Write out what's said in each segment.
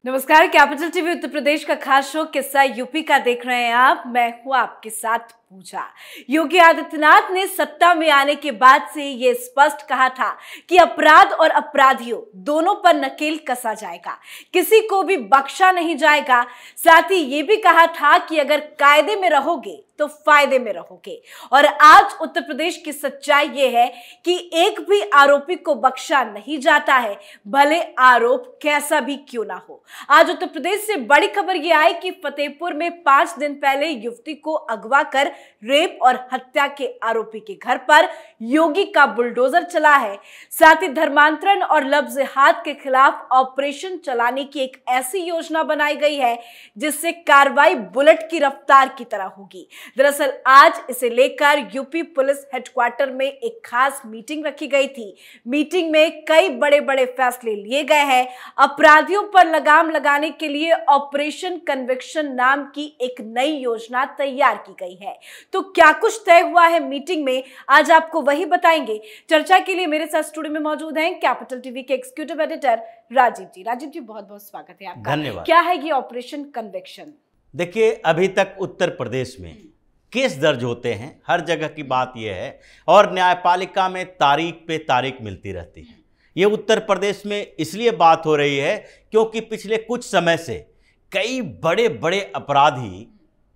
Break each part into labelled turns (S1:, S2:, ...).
S1: नमस्कार, capital TV Uttar Pradesh का खास शो किस्सा यूपी का देख रहे हैं आप। मैं हूं आपके साथ पूजा। योगी आदित्यनाथ ने सत्ता में आने के बाद से ये स्पष्ट कहा था कि अपराध और अपराधियों दोनों पर नकेल कसा जाएगा, किसी को भी बख्शा नहीं जाएगा। साथ ही ये भी कहा था कि अगर कायदे में रहोगे तो फायदे में रहोगे। और आज उत्तर प्रदेश की सच्चाई ये है कि एक भी आरोपी को बख्शा नहीं जाता है, भले आरोप कैसा भी क्यों ना हो। आज उत्तर प्रदेश से बड़ी खबर ये आई कि फतेहपुर में 5 दिन पहले युवती को अगवा कर रेप और हत्या के आरोपी के घर पर योगी का बुलडोजर चला है। साथ ही धर्मांतरण और लव जिहाद के खिलाफ ऑपरेशन चलाने की एक ऐसी योजना बनाई गई है जिससे कार्रवाई बुलेट की रफ्तार की तरह होगी। दरअसल आज इसे लेकर यूपी पुलिस हेडक्वार्टर में एक खास मीटिंग रखी गई थी। मीटिंग में कई बड़े बड़े फैसले लिए गए हैं। अपराधियों पर लगाम लगाने के लिए ऑपरेशन कन्विक्शन नाम की एक नई योजना तैयार की गई है। तो क्या कुछ तय हुआ है मीटिंग में, आज आपको वही बताएंगे। चर्चा के लिए मेरे साथ स्टूडियो में मौजूद हैं कैपिटल टीवी के एग्जीक्यूटिव एडिटर राजीव जी। राजीव जी, बहुत बहुत स्वागत है आपका।
S2: धन्यवाद।
S1: क्या है ये ऑपरेशन कन्विक्शन?
S2: देखिए, अभी तक उत्तर प्रदेश में केस दर्ज होते हैं, हर जगह की बात यह है, और न्यायपालिका में तारीख पे तारीख मिलती रहती है। ये उत्तर प्रदेश में इसलिए बात हो रही है क्योंकि पिछले कुछ समय से कई बड़े बड़े अपराधी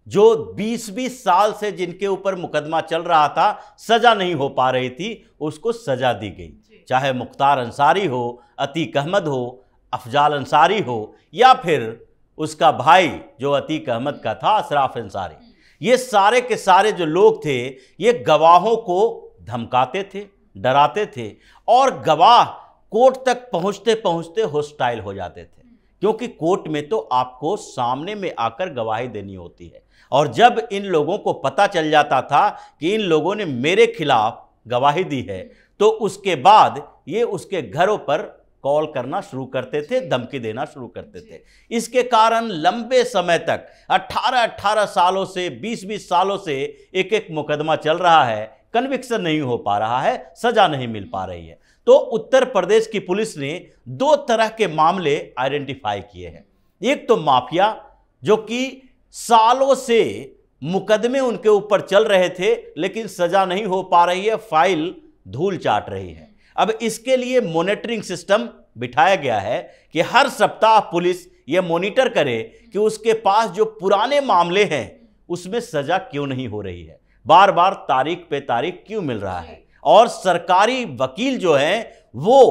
S2: जो 20-20 साल से जिनके ऊपर मुकदमा चल रहा था, सजा नहीं हो पा रही थी, उसको सजा दी गई। चाहे मुख्तार अंसारी हो, अतीक अहमद हो, अफजाल अंसारी हो, या फिर उसका भाई जो अतीक अहमद का था अशराफ अंसारी। ये सारे के सारे जो लोग थे, ये गवाहों को धमकाते थे, डराते थे, और गवाह कोर्ट तक पहुंचते पहुंचते हॉस्टाइल हो जाते थे, क्योंकि कोर्ट में तो आपको सामने में आकर गवाही देनी होती है। और जब इन लोगों को पता चल जाता था कि इन लोगों ने मेरे खिलाफ गवाही दी है, तो उसके बाद ये उसके घरों पर कॉल करना शुरू करते थे, धमकी देना शुरू करते थे। इसके कारण लंबे समय तक 18-18 सालों से 20-20 सालों से एक एक मुकदमा चल रहा है, कन्विक्शन नहीं हो पा रहा है, सजा नहीं मिल पा रही है। तो उत्तर प्रदेश की पुलिस ने 2 तरह के मामले आइडेंटिफाई किए हैं। एक तो माफिया, जो कि सालों से मुकदमे उनके ऊपर चल रहे थे लेकिन सजा नहीं हो पा रही है, फाइल धूल चाट रही है। अब इसके लिए मॉनिटरिंग सिस्टम बिठाया गया है कि हर सप्ताह पुलिस यह मॉनिटर करे कि उसके पास जो पुराने मामले हैं उसमें सजा क्यों नहीं हो रही है, बार बार तारीख पे तारीख क्यों मिल रहा है, और सरकारी वकील जो हैं वो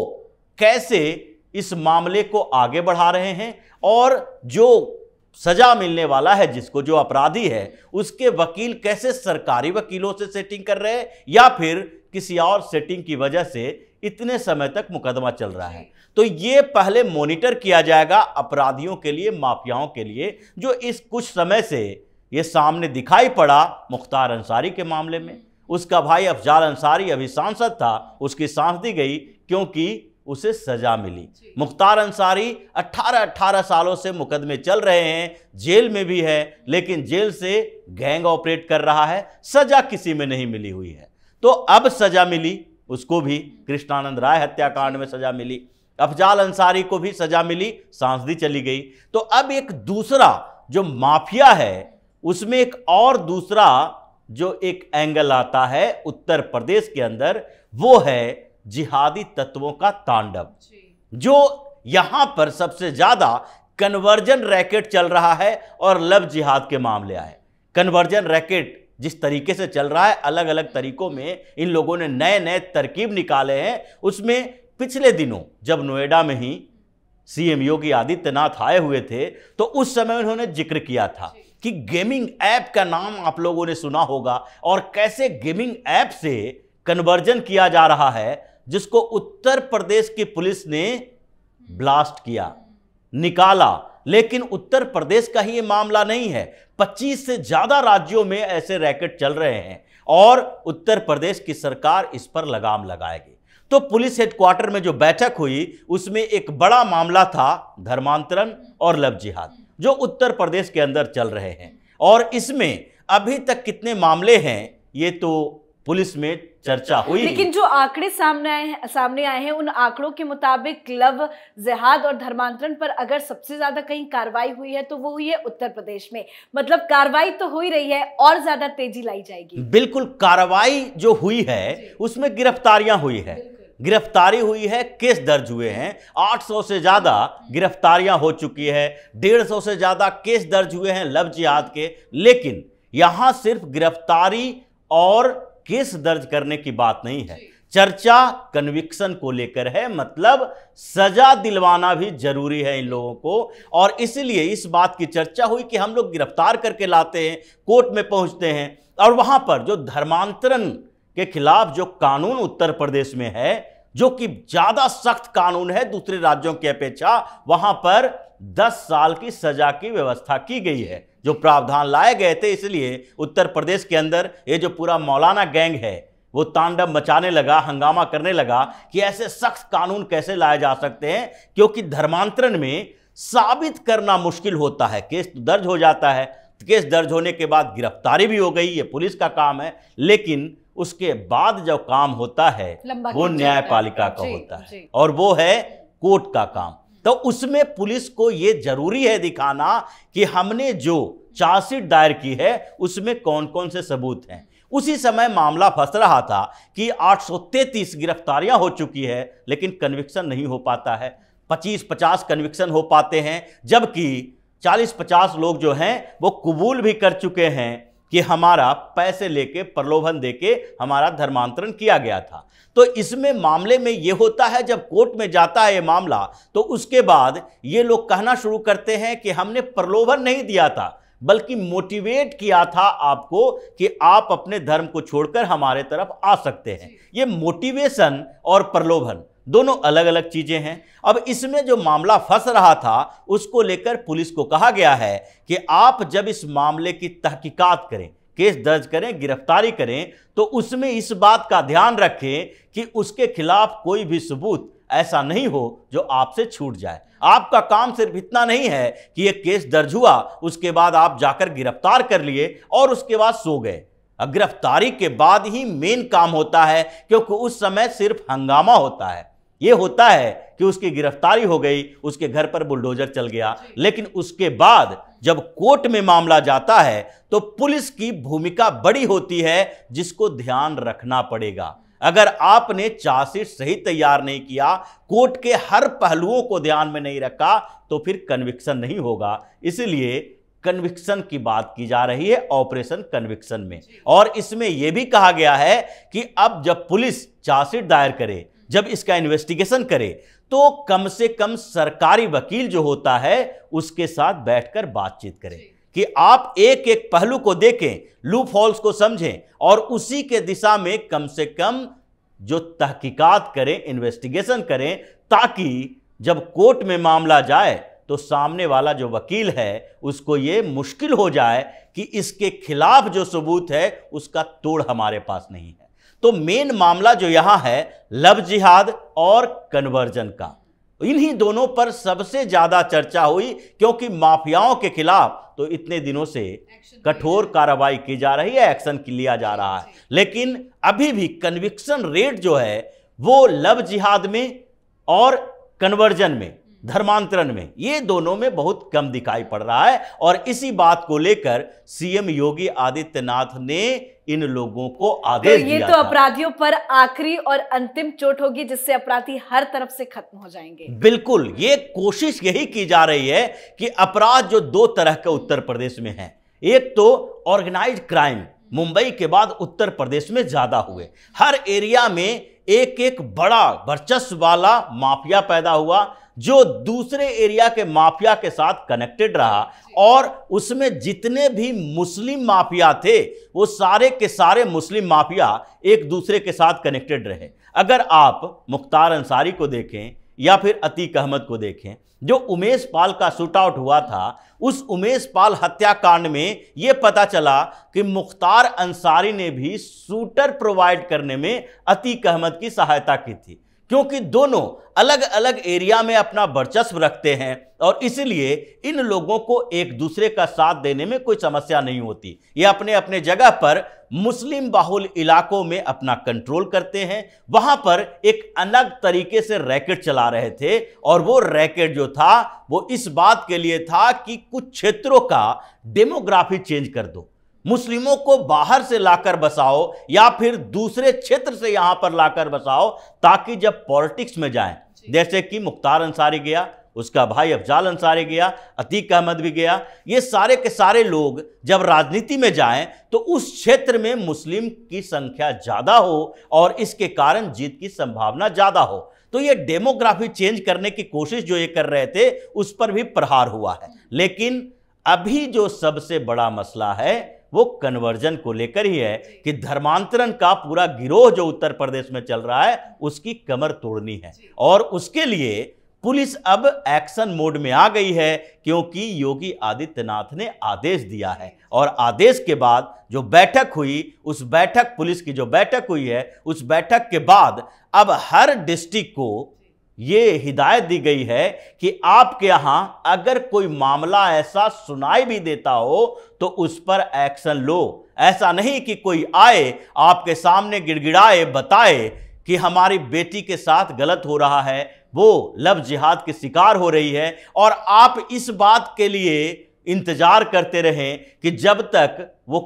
S2: कैसे इस मामले को आगे बढ़ा रहे हैं, और जो सजा मिलने वाला है जिसको, जो अपराधी है, उसके वकील कैसे सरकारी वकीलों से सेटिंग कर रहे हैं या फिर किसी और सेटिंग की वजह से इतने समय तक मुकदमा चल रहा है। तो ये पहले मॉनिटर किया जाएगा अपराधियों के लिए, माफियाओं के लिए, जो इस कुछ समय से ये सामने दिखाई पड़ा मुख्तार अंसारी के मामले में। उसका भाई अफजाल अंसारी अभी सांसद था, उसकी सांस दी गई क्योंकि उसे सजा मिली। मुख्तार अंसारी 18-18 सालों से मुकदमे चल रहे हैं, जेल में भी है, लेकिन जेल से गैंग ऑपरेट कर रहा है, सजा किसी में नहीं मिली हुई है। तो अब सजा मिली, उसको भी कृष्णानंद राय हत्याकांड में सजा मिली, अफजाल अंसारी को भी सजा मिली, सांस दी चली गई। तो अब एक दूसरा जो माफिया है, उसमें एक और दूसरा जो एक एंगल आता है उत्तर प्रदेश के अंदर, वो है जिहादी तत्वों का तांडव। जो यहां पर सबसे ज्यादा कन्वर्जन रैकेट चल रहा है और लव जिहाद के मामले आए। कन्वर्जन रैकेट जिस तरीके से चल रहा है, अलग अलग तरीकों में इन लोगों ने नए नए तरकीब निकाले हैं। उसमें पिछले दिनों जब नोएडा में ही सीएम योगी आदित्यनाथ आए हुए थे, तो उस समय उन्होंने जिक्र किया था कि गेमिंग ऐप का नाम आप लोगों ने सुना होगा, और कैसे गेमिंग ऐप से कन्वर्जन किया जा रहा है, जिसको उत्तर प्रदेश की पुलिस ने ब्लास्ट किया, निकाला। लेकिन उत्तर प्रदेश का ही ये मामला नहीं है, 25 से ज्यादा राज्यों में ऐसे रैकेट चल रहे हैं, और उत्तर प्रदेश की सरकार इस पर लगाम लगाएगी। तो पुलिस हेडक्वार्टर में जो बैठक हुई, उसमें एक बड़ा मामला था धर्मांतरण और लव जिहाद, जो उत्तर प्रदेश के अंदर चल रहे हैं। और इसमें अभी तक कितने मामले हैं ये तो पुलिस में चर्चा हुई।
S1: लेकिन जो आंकड़े सामने आए हैं उन आंकड़ों के मुताबिक लव जिहाद और धर्मांतरण पर अगर सबसे ज्यादा कहीं कार्रवाई हुई है तो वो हुई है उत्तर प्रदेश में। मतलब कार्रवाई तो हो ही रही है, और ज्यादा तेजी लाई जाएगी।
S2: बिल्कुल, कार्रवाई जो हुई है उसमें गिरफ्तारियां हुई है, गिरफ्तारी हुई है, केस दर्ज हुए हैं, 800 से ज्यादा गिरफ्तारियां हो चुकी है, 150 से ज्यादा केस दर्ज हुए हैं लव जिहाद के। लेकिन यहां सिर्फ गिरफ्तारी और केस दर्ज करने की बात नहीं है, चर्चा कन्विक्शन को लेकर है। मतलब सजा दिलवाना भी जरूरी है इन लोगों को, और इसलिए इस बात की चर्चा हुई कि हम लोग गिरफ्तार करके लाते हैं, कोर्ट में पहुंचते हैं, और वहां पर जो धर्मांतरण के खिलाफ जो कानून उत्तर प्रदेश में है, जो कि ज्यादा सख्त कानून है दूसरे राज्यों की अपेक्षा, वहां पर 10 साल की सजा की व्यवस्था की गई है, जो प्रावधान लाए गए थे। इसलिए उत्तर प्रदेश के अंदर ये जो पूरा मौलाना गैंग है वो तांडव मचाने लगा, हंगामा करने लगा कि ऐसे सख्त कानून कैसे लाए जा सकते हैं, क्योंकि धर्मांतरण में साबित करना मुश्किल होता है। केस तो दर्ज हो जाता है, केस दर्ज होने के बाद गिरफ्तारी भी हो गई, ये पुलिस का काम है, लेकिन उसके बाद जो काम होता है वो न्यायपालिका का होता है, और वो है कोर्ट का काम। तो उसमें पुलिस को ये जरूरी है दिखाना कि हमने जो चार्जशीट दायर की है उसमें कौन कौन से सबूत हैं। उसी समय मामला फंस रहा था कि 833 गिरफ्तारियां हो चुकी है, लेकिन कन्विक्शन नहीं हो पाता है। 25-50 कन्विक्शन हो पाते हैं, जबकि 40-50 लोग जो हैं वो कबूल भी कर चुके हैं कि हमारा पैसे लेके, प्रलोभन देके हमारा धर्मांतरण किया गया था। तो इसमें मामले में यह होता है, जब कोर्ट में जाता है ये मामला, तो उसके बाद ये लोग कहना शुरू करते हैं कि हमने प्रलोभन नहीं दिया था, बल्कि मोटिवेट किया था आपको कि आप अपने धर्म को छोड़कर हमारे तरफ आ सकते हैं। ये मोटिवेशन और प्रलोभन दोनों अलग अलग चीजें हैं। अब इसमें जो मामला फंस रहा था उसको लेकर पुलिस को कहा गया है कि आप जब इस मामले की तहकीकात करें, केस दर्ज करें, गिरफ्तारी करें, तो उसमें इस बात का ध्यान रखें कि उसके खिलाफ कोई भी सबूत ऐसा नहीं हो जो आपसे छूट जाए। आपका काम सिर्फ इतना नहीं है कि यह केस दर्ज हुआ, उसके बाद आप जाकर गिरफ्तार कर लिए और उसके बाद सो गए। गिरफ्तारी के बाद ही मेन काम होता है, क्योंकि उस समय सिर्फ हंगामा होता है। यह होता है कि उसकी गिरफ्तारी हो गई, उसके घर पर बुलडोजर चल गया, लेकिन उसके बाद जब कोर्ट में मामला जाता है तो पुलिस की भूमिका बड़ी होती है, जिसको ध्यान रखना पड़ेगा। अगर आपने चार्जशीट सही तैयार नहीं किया, कोर्ट के हर पहलुओं को ध्यान में नहीं रखा, तो फिर कन्विक्शन नहीं होगा। इसलिए कन्विक्शन की बात की जा रही है ऑपरेशन कन्विक्शन में, और इसमें यह भी कहा गया है कि अब जब पुलिस चार्जशीट दायर करे, जब इसका इन्वेस्टिगेशन करे, तो कम से कम सरकारी वकील जो होता है उसके साथ बैठकर बातचीत करें कि आप एक एक पहलू को देखें, लूप होल्स को समझें, और उसी के दिशा में कम से कम जो तहकीकात करें, इन्वेस्टिगेशन करें, ताकि जब कोर्ट में मामला जाए तो सामने वाला जो वकील है उसको ये मुश्किल हो जाए कि इसके खिलाफ जो सबूत है उसका तोड़ हमारे पास नहीं है। तो मेन मामला जो यहां है लव जिहाद और कन्वर्जन का, इन्हीं दोनों पर सबसे ज्यादा चर्चा हुई, क्योंकि माफियाओं के खिलाफ तो इतने दिनों से कठोर कार्रवाई की जा रही है, एक्शन लिया जा रहा है, लेकिन अभी भी कन्विक्शन रेट जो है वो लव जिहाद में और कन्वर्जन में, धर्मांतरण में, ये दोनों में बहुत कम दिखाई पड़ रहा है। और इसी बात को लेकर सीएम योगी आदित्यनाथ ने इन लोगों को आदेश दिया।
S1: ये तो अपराधियों पर आखिरी और अंतिम चोट होगी, जिससे अपराधी हर तरफ से खत्म हो जाएंगे।
S2: बिल्कुल, ये कोशिश यही की जा रही है कि अपराध जो दो तरह के उत्तर प्रदेश में है, एक तो ऑर्गेनाइज्ड क्राइम मुंबई के बाद उत्तर प्रदेश में ज्यादा हुए, हर एरिया में एक एक बड़ा वर्चस्व वाला माफिया पैदा हुआ, जो दूसरे एरिया के माफिया के साथ कनेक्टेड रहा, और उसमें जितने भी मुस्लिम माफिया थे वो सारे के सारे मुस्लिम माफिया एक दूसरे के साथ कनेक्टेड रहे। अगर आप मुख्तार अंसारी को देखें या फिर अतीक अहमद को देखें, जो उमेश पाल का शूट आउट हुआ था, उस उमेश पाल हत्याकांड में यह पता चला कि मुख्तार अंसारी ने भी शूटर प्रोवाइड करने में अतीक अहमद की सहायता की थी, क्योंकि दोनों अलग अलग एरिया में अपना वर्चस्व रखते हैं और इसलिए इन लोगों को एक दूसरे का साथ देने में कोई समस्या नहीं होती। ये अपने अपने जगह पर मुस्लिम बाहुल इलाकों में अपना कंट्रोल करते हैं, वहां पर एक अलग तरीके से रैकेट चला रहे थे और वो रैकेट जो था वो इस बात के लिए था कि कुछ क्षेत्रों का डेमोग्राफी चेंज कर दो, मुस्लिमों को बाहर से लाकर बसाओ या फिर दूसरे क्षेत्र से यहां पर लाकर बसाओ, ताकि जब पॉलिटिक्स में जाएं, जैसे कि मुख्तार अंसारी गया, उसका भाई अफजाल अंसारी गया, अतीक अहमद भी गया, ये सारे के सारे लोग जब राजनीति में जाएं तो उस क्षेत्र में मुस्लिम की संख्या ज्यादा हो और इसके कारण जीत की संभावना ज्यादा हो। तो ये डेमोग्राफी चेंज करने की कोशिश जो ये कर रहे थे उस पर भी प्रहार हुआ है। लेकिन अभी जो सबसे बड़ा मसला है वो कन्वर्जन को लेकर ही है कि धर्मांतरण का पूरा गिरोह जो उत्तर प्रदेश में चल रहा है उसकी कमर तोड़नी है और उसके लिए पुलिस अब एक्शन मोड में आ गई है, क्योंकि योगी आदित्यनाथ ने आदेश दिया है और आदेश के बाद जो बैठक हुई, उस बैठक पुलिस की जो बैठक हुई है, उस बैठक के बाद अब हर डिस्ट्रिक्ट को ये हिदायत दी गई है कि आपके यहां अगर कोई मामला ऐसा सुनाई भी देता हो तो उस पर एक्शन लो। ऐसा नहीं कि कोई आए आपके सामने गिड़गिड़ाए बताए कि हमारी बेटी के साथ गलत हो रहा है, वो लव जिहाद की शिकार हो रही है, और आप इस बात के लिए इंतजार करते रहें कि जब तक वो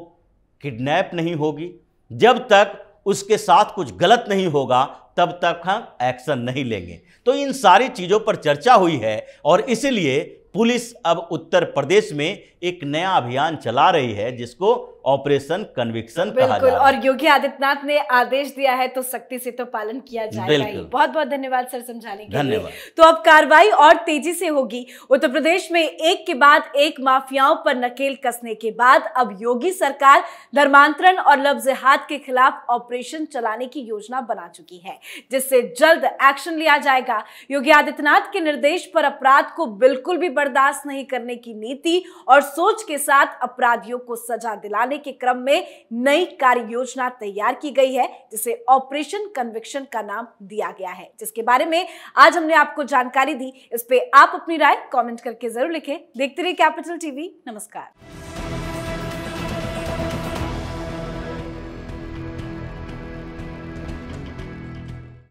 S2: किडनैप नहीं होगी, जब तक उसके साथ कुछ गलत नहीं होगा, तब तक हम एक्शन नहीं लेंगे। तो इन सारी चीजों पर चर्चा हुई है और इसलिए पुलिस अब उत्तर प्रदेश में एक नया अभियान चला रही है जिसको ऑपरेशन कन्विक्शन कहा जा रहा है।
S1: और योगी आदित्यनाथ ने आदेश दिया है तो सख्ती से तो पालन किया जाएगा ही। बहुत बहुत धन्यवाद सर समझाने के लिए। तो अब कार्रवाई और तेजी से होगी। उत्तर प्रदेश में एक के बाद एक माफियाओं पर नकेल कसने के बाद अब योगी सरकार धर्मांतरण और लव जिहाद के खिलाफ ऑपरेशन चलाने की योजना बना चुकी है, जिससे जल्द एक्शन लिया जाएगा। योगी आदित्यनाथ के निर्देश पर अपराध को बिल्कुल भी बर्दाश्त नहीं करने की नीति और सोच के साथ अपराधियों को सजा दिलाने के क्रम में नई कार्य योजना तैयार की गई है, जिसे ऑपरेशन कन्विक्शन का नाम दिया गया है, जिसके बारे में आज हमने आपको जानकारी दी। इस पे आप अपनी राय कमेंट करके जरूर लिखें। देखते रहिए कैपिटल टीवी। नमस्कार।